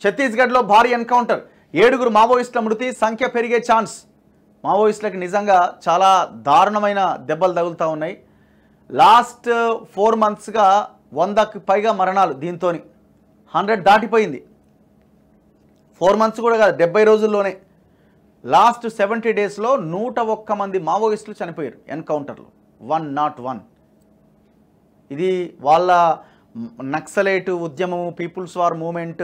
ఛత్తీస్గఢ్లో భారీ ఎన్కౌంటర్ 7 మావోయిస్టుల మృతి సంఖ్య పెరిగే ఛాన్స్. మావోయిస్టులకు నిజంగా చాలా దారుణమైన దెబ్బలు తగులుతూ ఉన్నాయి. లాస్ట్ 4 monthsగా 100కి పైగా మరణాలు. దీంతో 100 దాటిపోయింది. 4 months కూడా కాదు, 70 రోజుల్లోనే లాస్ట్ 70 daysలో 101 మంది మావోయిస్టులు చనిపోయారు ఎన్కౌంటర్లో. 101. ఇది వాళ్ళ నక్సలైట్ ఉద్యమం, పీపుల్స్ వార్ మూమెంట్,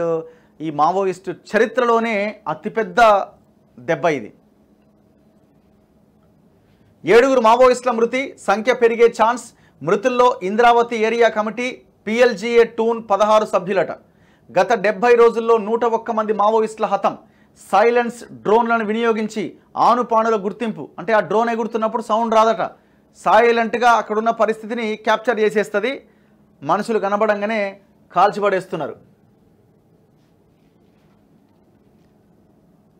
ఈ మావోయిస్టు చరిత్రలోనే అతిపెద్ద దెబ్బ ఇది. 7 మావోయిస్టుల మృతి సంఖ్య పెరిగే ఛాన్స్. మృతుల్లో Indravati area committee, PLGA toon 16 సభ్యులట. గత 70 రోజుల్లో 101 మంది మావోయిస్టుల హతం. సైలెన్స్ డ్రోన్లను వినియోగించి ఆనుపానుల గుర్తింపు. అంటే ఆ డ్రోన్ ఎగురుతున్నప్పుడు సౌండ్ రాదట, సైలెంట్గా అక్కడున్న పరిస్థితిని క్యాప్చర్ చేసేస్తుంది. మనుషులు కనబడంగానే కాల్చిపడేస్తున్నారు.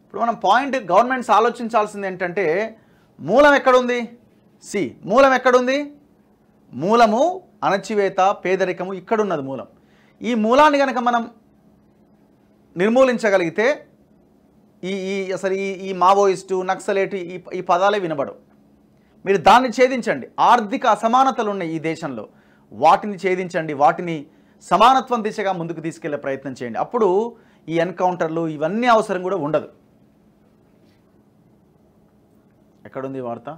ఇప్పుడు మనం పాయింట్ గవర్నమెంట్స్ ఆలోచించాల్సింది ఏంటంటే, మూలం ఎక్కడుంది? మూలం ఎక్కడుంది? మూలము అణచివేత, పేదరికము ఇక్కడున్నది మూలం. ఈ మూలాన్ని కనుక మనం నిర్మూలించగలిగితే అసలు ఈ మావోయిస్టు, నక్సలేట్ ఈ పదాలే వినబడవు. మీరు దాన్ని ఛేదించండి. ఆర్థిక అసమానతలు ఉన్నాయి ఈ దేశంలో, వాటిని ఛేదించండి, వాటిని సమానత్వం దిశగా ముందుకు తీసుకెళ్లే ప్రయత్నం చేయండి. అప్పుడు ఈ ఎన్కౌంటర్లు ఇవన్నీ అవసరం కూడా ఉండదు. ఎక్కడుంది వార్త?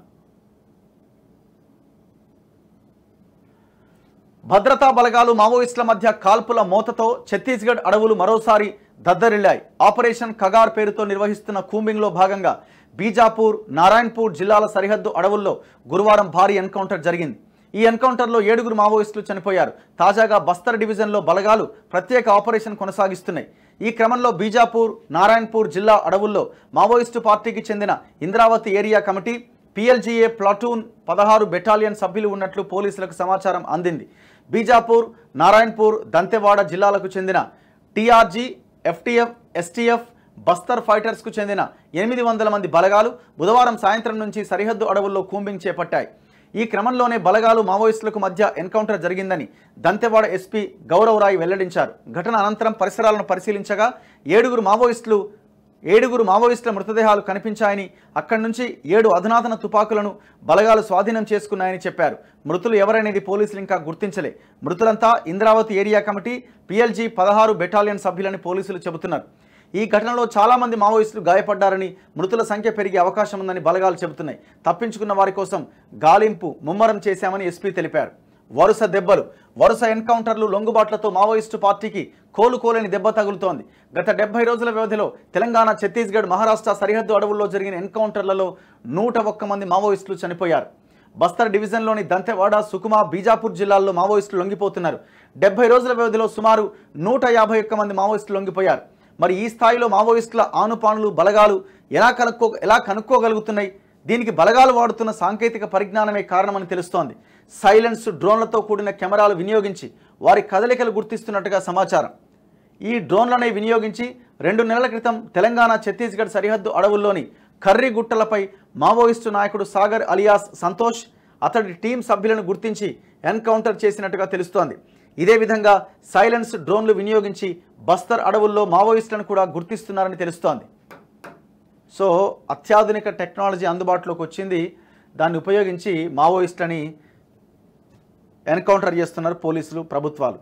భద్రతా బలగాలు మావోయిస్టుల మధ్య కాల్పుల మోతతో ఛత్తీస్గఢ్ అడవులు మరోసారి దద్దరిల్లాయి. ఆపరేషన్ కగార్ పేరుతో నిర్వహిస్తున్న కూంబింగ్లో భాగంగా బీజాపూర్, నారాయణపూర్ జిల్లాల సరిహద్దు అడవుల్లో గురువారం భారీ ఎన్కౌంటర్ జరిగింది. ఈ ఎన్కౌంటర్లో 7 మావోయిస్టులు చనిపోయారు. తాజాగా బస్తర్ డివిజన్లో బలగాలు ప్రత్యేక ఆపరేషన్ కొనసాగిస్తున్నాయి. ఈ క్రమంలో బీజాపూర్, నారాయణపూర్ జిల్లా అడవుల్లో మావోయిస్టు పార్టీకి చెందిన Indravati area committee, PLGA platoon 16 battalion సభ్యులు ఉన్నట్లు పోలీసులకు సమాచారం అందింది. బీజాపూర్, నారాయణపూర్, దంతెవాడ జిల్లాలకు చెందిన TRG, FTF, STF, బస్తర్ ఫైటర్స్కు చెందిన 800 మంది బలగాలు బుధవారం సాయంత్రం నుంచి సరిహద్దు అడవుల్లో కూంబింగ్ చేపట్టాయి. ఈ క్రమంలోనే బలగాలు మావోయిస్టులకు మధ్య ఎన్కౌంటర్ జరిగిందని దంతెవాడ SP గౌరవ్ రాయ్ వెల్లడించారు. ఘటన అనంతరం పరిసరాలను పరిశీలించగా 7 మావోయిస్టుల మృతదేహాలు కనిపించాయని, అక్కడి నుంచి 7 అధునాతన తుపాకులను బలగాలు స్వాధీనం చేసుకున్నాయని చెప్పారు. మృతులు ఎవరనేది పోలీసులు ఇంకా గుర్తించలే. మృతులంతా Indravati area committee, PLG 16 battalion సభ్యులని పోలీసులు చెబుతున్నారు. ఈ ఘటనలో చాలామంది మావోయిస్టులు గాయపడ్డారని, మృతుల సంఖ్య పెరిగే అవకాశం ఉందని బలగాలు చెబుతున్నాయి. తప్పించుకున్న వారి కోసం గాలింపు ముమ్మరం చేశామని SP తెలిపారు. వరుస దెబ్బలు, వరుస ఎన్కౌంటర్లు, లొంగుబాట్లతో మావోయిస్టు పార్టీకి కోలుకోలేని దెబ్బ తగులుతోంది. గత 70 రోజుల వ్యవధిలో తెలంగాణ, ఛత్తీస్గఢ్, మహారాష్ట్ర సరిహద్దు అడవుల్లో జరిగిన ఎన్కౌంటర్లలో 101 మంది మావోయిస్టులు చనిపోయారు. బస్తర్ డివిజన్లోని దంతెవాడ, సుకుమా, బీజాపూర్ జిల్లాల్లో మావోయిస్టులు లొంగిపోతున్నారు. 70 రోజుల వ్యవధిలో సుమారు 151 మంది మావోయిస్టులు లొంగిపోయారు. మరి ఈ స్థాయిలో మావోయిస్టుల ఆనుపానులు బలగాలు ఎలా కనుక్కోగలుగుతున్నాయి? దీనికి బలగాలు వాడుతున్న సాంకేతిక పరిజ్ఞానమే కారణమని తెలుస్తోంది. సైలెన్స్ డ్రోన్లతో కూడిన కెమెరాలు వినియోగించి వారి కదలికలు గుర్తిస్తున్నట్టుగా సమాచారం. ఈ డ్రోన్లనే వినియోగించి 2 నెలల క్రితం తెలంగాణ, ఛత్తీస్గఢ్ సరిహద్దు అడవుల్లోని కర్రీ గుట్టలపై మావోయిస్టు నాయకుడు సాగర్ అలియాస్ సంతోష్, అతడి టీం సభ్యులను గుర్తించి ఎన్కౌంటర్ చేసినట్టుగా తెలుస్తోంది. ఇదే విధంగా సైలెన్స్ డ్రోన్లు వినియోగించి బస్తర్ అడవుల్లో మావోయిస్టులను కూడా గుర్తిస్తున్నారని తెలుస్తోంది. సో అత్యాధునిక టెక్నాలజీ అందుబాటులోకి వచ్చింది. దాన్ని ఉపయోగించి మావోయిస్టులని ఎన్కౌంటర్ చేస్తున్నారు పోలీసులు, ప్రభుత్వాలు.